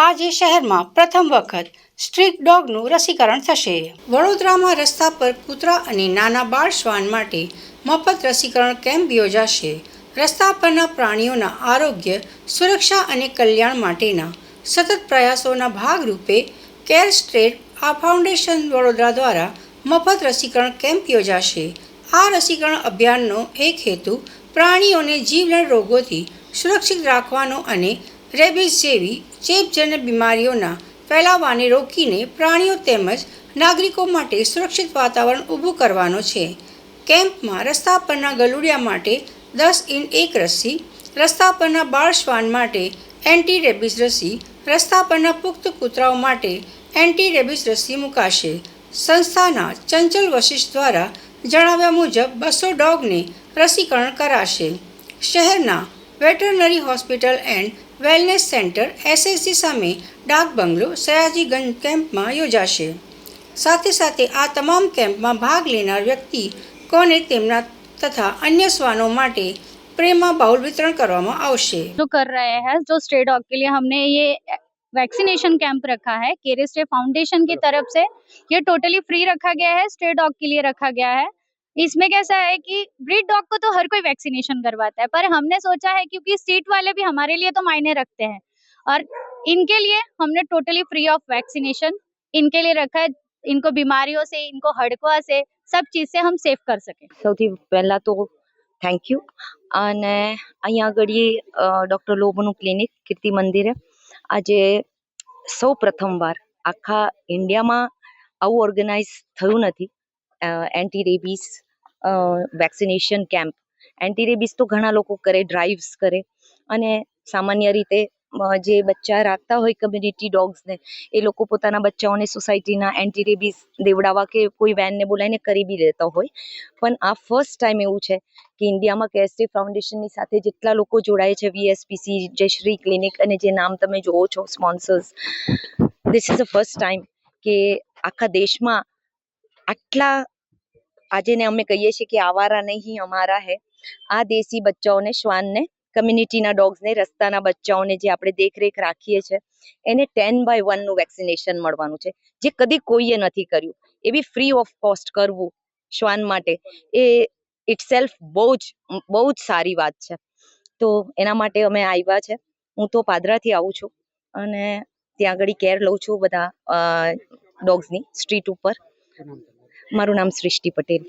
આજે શહેરમાં પ્રથમ વખત સ્ટ્રીટ ડોગનું રસીકરણ થશે। વડોદરામાં રસ્તા પર કૂતરા અને નાના બાળ શ્વાન માટે મફત રસીકરણ કેમ્પ યોજાશે। રસ્તા પરના પ્રાણીઓના આરોગ્ય, સુરક્ષા અને કલ્યાણ માટેના સતત પ્રયાસોના ભાગરૂપે કેર સ્ટ્રેટ ફાઉન્ડેશન વડોદરા દ્વારા મફત રસીકરણ કેમ્પ યોજાશે। આ રસીકરણ અભિયાનનો એક હેતુ પ્રાણીઓને જીવલેણ રોગોથી સુરક્ષિત રાખવાનો અને રેબિઝ જેવી ચેપજન્ય બીમારીઓના ફેલાવાને રોકીને પ્રાણીઓ તેમજ નાગરિકો માટે સુરક્ષિત વાતાવરણ ઊભું કરવાનો છે। કેમ્પમાં રસ્તા પરના ગલુડિયા માટે 10x1 રસી, રસ્તા પરના બાળ શ્વાન માટે એન્ટી રેબિઝ રસી, રસ્તા પરના પુખ્ત કૂતરાઓ માટે એન્ટી રેબિઝ રસી મુકાશે। સંસ્થાના ચંચલ વશિષ્ઠ દ્વારા જણાવ્યા મુજબ 200 ડોગને રસીકરણ કરાશે। શહેરના veterinary hospital and wellness centre SSG સામે ડાક બંગલો સયાજીગંજ કેમ્પમાં યોજાશે। સાથે સાથે આ તમામ કેમ્પમાં ભાગ લેનાર વ્યક્તિ કોને તેમના તથા अन्य श्वानों माटे प्रेमा बाउल वितरण करवामा आवशे। जो कर रहे हैं, जो स्ट्रे डॉग के लिए हमने ये वैक्सीनेशन कैंप रखा है केर स्ट्रे फाउंडेशन की तरफ से। ये टोटली फ्री रखा गया है, स्ट्रे डॉग के लिए रखा गया है। इसमें कैसा है कि ब्रीड डॉग को तो हर कोई वैक्सीनेशन करवाता है, पर हमने सोचा है क्योंकि स्ट्रीट वाले भी हमारे लिए तो मायने रखते हैं और इनके लिए हमने टोटली फ्री ऑफ वैक्सीनेशन इनके लिए रखा है। इनको बीमारियों से, इनको हड़कवा से, सब चीज से हम सेफ कर सके। સૌથી પહેલા તો થેન્ક યુ। અને અહીંયા આગળ ડૉક્ટર લોબોનું ક્લિનિક કીર્તિ મંદિરે આજે સૌ પ્રથમવાર આખા ઇન્ડિયામાં આવું ઓર્ગેનાઇઝ થયું નથી। Anti rabies vaccination camp. Anti rabies તો ઘણા લોકો કરે, ડ્રાઈવ્સ કરે, અને સામાન્ય રીતે જે બચ્ચા રાખતા હોય કમ્યુનિટી ડોગ્સને એ લોકો પોતાના બચ્ચાઓને સોસાયટીના એન્ટી રેબીઝ દેવડાવવા કે કોઈ વેનને બોલાવીને કરી બી દેતા હોય। પણ આ ફર્સ્ટ ટાઈમ એવું છે કે ઇન્ડિયામાં કેર સ્ટ્રેટ ફાઉન્ડેશનની સાથે જેટલા લોકો જોડાય છે, VSPC, જયશ્રી ક્લિનિક અને જે નામ તમે જોવો છો sponsors, this is the first time કે આખા દેશમાં આટલા આજે ને અમે કહીએ છીએ કે આવારા નહીં અમારા હે, આ દેશી બચ્ચાઓને, શ્વાનને, કમ્યુનિટીના ડોગ્સને, રસ્તાના બચ્ચાઓને જે આપણે દેખરેખ રાખીએ છીએ એને 10/1 નું વેક્સિનેશન મળવાનું છે, જે કદી કોઈએ નથી કર્યું। એ બી ફ્રી ઓફ કોસ્ટ કરવું શ્વાન માટે એ ઇટસેલ્ફ બહુ જ સારી વાત છે। તો એના માટે અમે આવ્યા છે। હું તો પાદરાથી આવું છું અને ત્યાં આગળ કેર લઉં છું બધા ડોગ્સની સ્ટ્રીટ ઉપર। મારું નામ સૃષ્ટિ પટેલ।